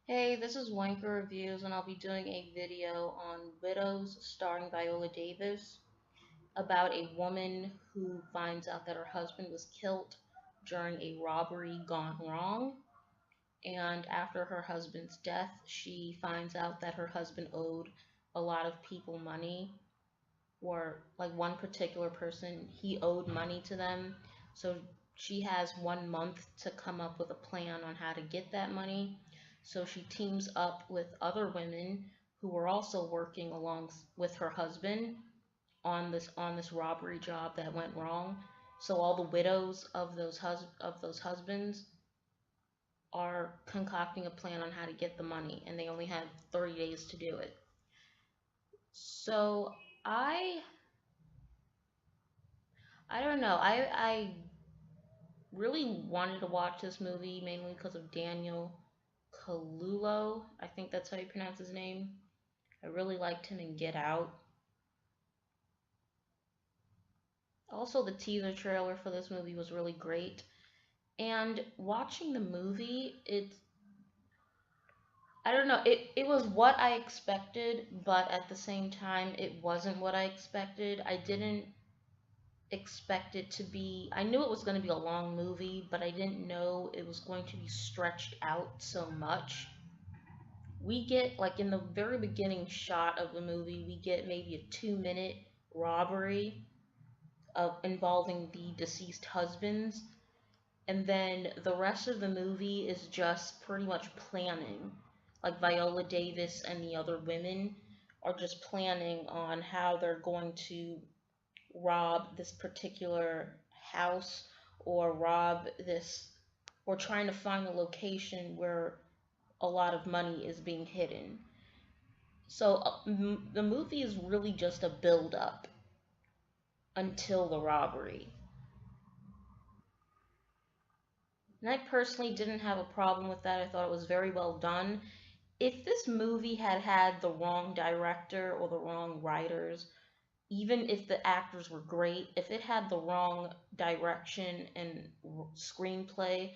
Hey, this is Wanker Reviews, and I'll be doing a video on Widows starring Viola Davis about a woman who finds out that her husband was killed during a robbery gone wrong. And after her husband's death, she finds out that her husband owed a lot of people money, or like one particular person, he owed money to them. So she has 1 month to come up with a plan on how to get that money. So she teams up with other women who were also working along with her husband on this robbery job that went wrong. So all the widows of those husbands are concocting a plan on how to get the money, and they only have 30 days to do it. So I I don't know. I really wanted to watch this movie mainly because of Daniel Kaluuya. I think that's how you pronounce his name. I really liked him in Get Out. Also, the teaser trailer for this movie was really great. And watching the movie, I don't know, it was what I expected, but at the same time, it wasn't what I expected. I didn't expect it to be, I knew it was going to be a long movie, but I didn't know it was going to be stretched out so much. We get, like, in the very beginning shot of the movie, we get maybe a 2 minute robbery of involving the deceased husbands, and then the rest of the movie is just pretty much planning. Like, Viola Davis and the other women are just planning on how they're going to rob this particular house, or rob this, or trying to find a location where a lot of money is being hidden. So the movie is really just a build up until the robbery. And I personally didn't have a problem with that. I thought it was very well done. If this movie had had the wrong director or the wrong writers, even if the actors were great, if it had the wrong direction and screenplay,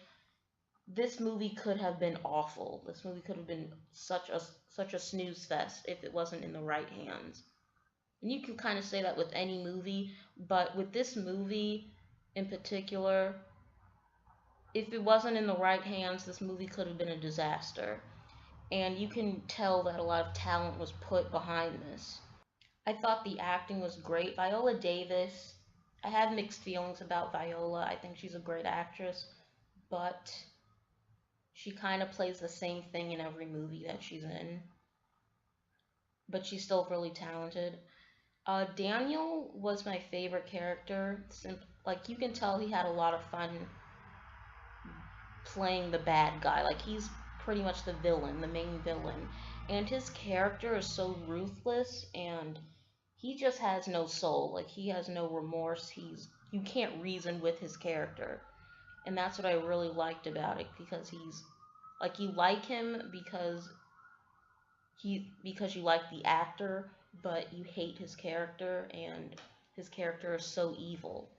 this movie could have been awful. This movie could have been such a snooze fest if it wasn't in the right hands. And you can kind of say that with any movie, but with this movie in particular, if it wasn't in the right hands, this movie could have been a disaster. And you can tell that a lot of talent was put behind this. I thought the acting was great. Viola Davis, I have mixed feelings about Viola. I think she's a great actress, but she kind of plays the same thing in every movie that she's in. But she's still really talented. Daniel was my favorite character. Like, you can tell he had a lot of fun playing the bad guy. Like, he's pretty much the villain, the main villain. And his character is so ruthless, and he just has no soul. Like, he has no remorse. You can't reason with his character. And that's what I really liked about it, because he's like, you like him because you like the actor, but you hate his character, and his character is so evil.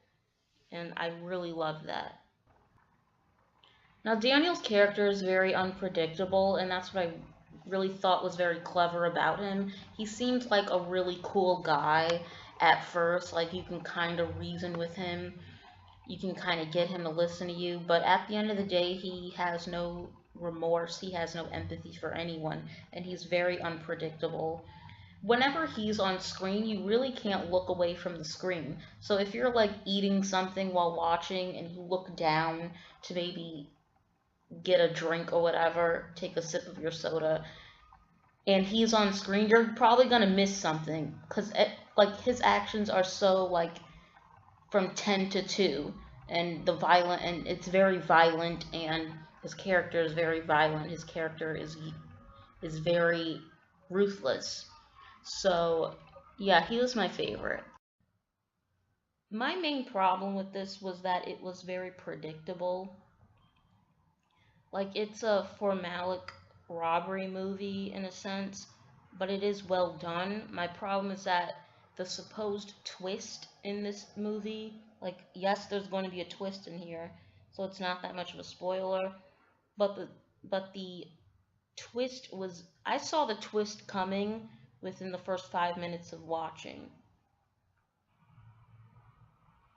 And I really love that. Now, Daniel's character is very unpredictable, and that's what I really thought was very clever about him. He seemed like a really cool guy at first, like, you can kind of reason with him, you can kind of get him to listen to you, but at the end of the day, he has no remorse, he has no empathy for anyone, and he's very unpredictable. Whenever he's on screen, you really can't look away from the screen. So if you're like eating something while watching and you look down to maybe get a drink or whatever, take a sip of your soda, and he's on screen, you're probably gonna miss something, because like, his actions are so, like, from 10 to 2, and it's very violent, and his character is very violent. His character is very ruthless. So yeah, he was my favorite. My main problem with this was that it was very predictable. Like, it's a formalic robbery movie in a sense, but it is well done. My problem is that the supposed twist in this movie, like, yes, there's going to be a twist in here, so it's not that much of a spoiler, but the twist was, I saw the twist coming within the first 5 minutes of watching.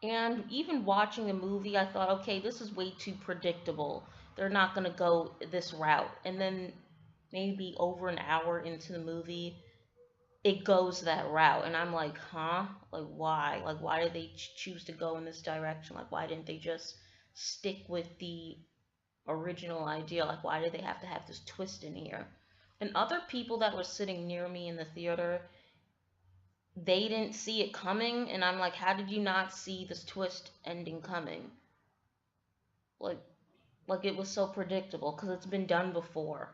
And even watching the movie, I thought, okay, this is way too predictable. They're not going to go this route. And then maybe over an hour into the movie, it goes that route. And I'm like, huh? Like, why? Like, why did they choose to go in this direction? Like, why didn't they just stick with the original idea? Like, why did they have to have this twist in here? And other people that were sitting near me in the theater, they didn't see it coming, and I'm like, how did you not see this twist ending coming? Like, like it was so predictable because it's been done before.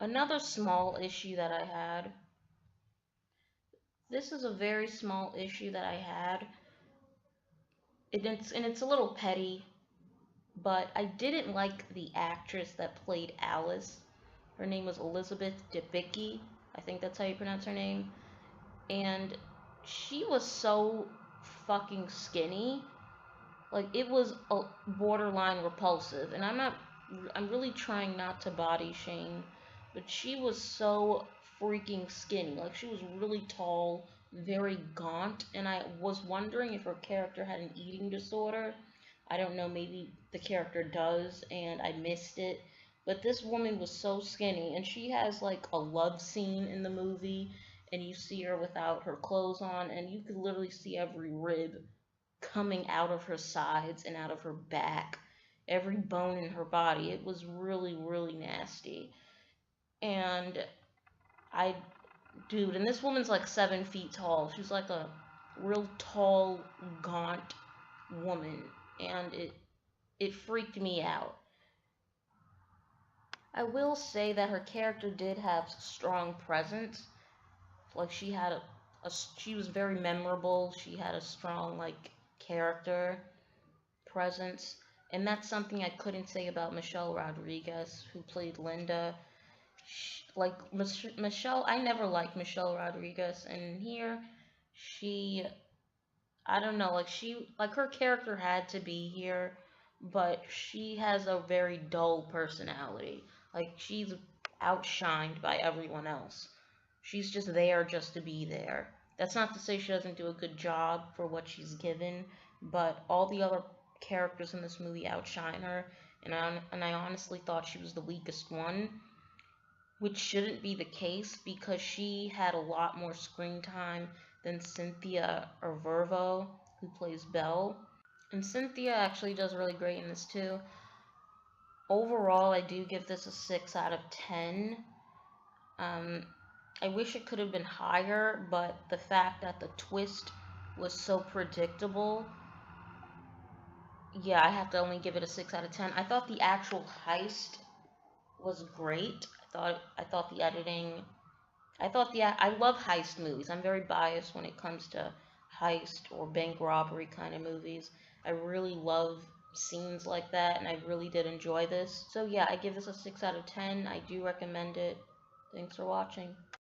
Another small issue that I had. This is a very small issue that I had. It's a little petty, but I didn't like the actress that played Alice. Her name was Elizabeth Debicki. I think that's how you pronounce her name. And she was so fucking skinny. Like, it was a borderline repulsive. And I'm really trying not to body shame, but she was so freaking skinny. Like, she was really tall, very gaunt, and I was wondering if her character had an eating disorder. I don't know, maybe the character does, and I missed it. But this woman was so skinny, and she has like a love scene in the movie, and you see her without her clothes on, and you could literally see every rib coming out of her sides and out of her back, every bone in her body. It was really, really nasty. And I, dude, and this woman's like 7 feet tall. She's like a real tall, gaunt woman, and it freaked me out. I will say that her character did have strong presence. Like, she was very memorable. She had a strong like character presence. And that's something I couldn't say about Michelle Rodriguez, who played Linda. Michelle, I never liked Michelle Rodriguez, and here, she, I don't know, like her character had to be here, but she has a very dull personality. Like, she's outshined by everyone else. She's just there just to be there. That's not to say she doesn't do a good job for what she's given, but all the other characters in this movie outshine her, and I honestly thought she was the weakest one, which shouldn't be the case because she had a lot more screen time than Cynthia Erivo, who plays Belle. And Cynthia actually does really great in this too. Overall, I do give this a 6 out of 10. Um, I wish it could have been higher, but the fact that the twist was so predictable, yeah, I have to only give it a 6 out of 10. I thought the actual heist was great. I thought the editing, I love heist movies. I'm very biased when it comes to heist or bank robbery kind of movies. I really love scenes like that, and I really did enjoy this. So yeah, I give this a 6 out of 10. I do recommend it. Thanks for watching.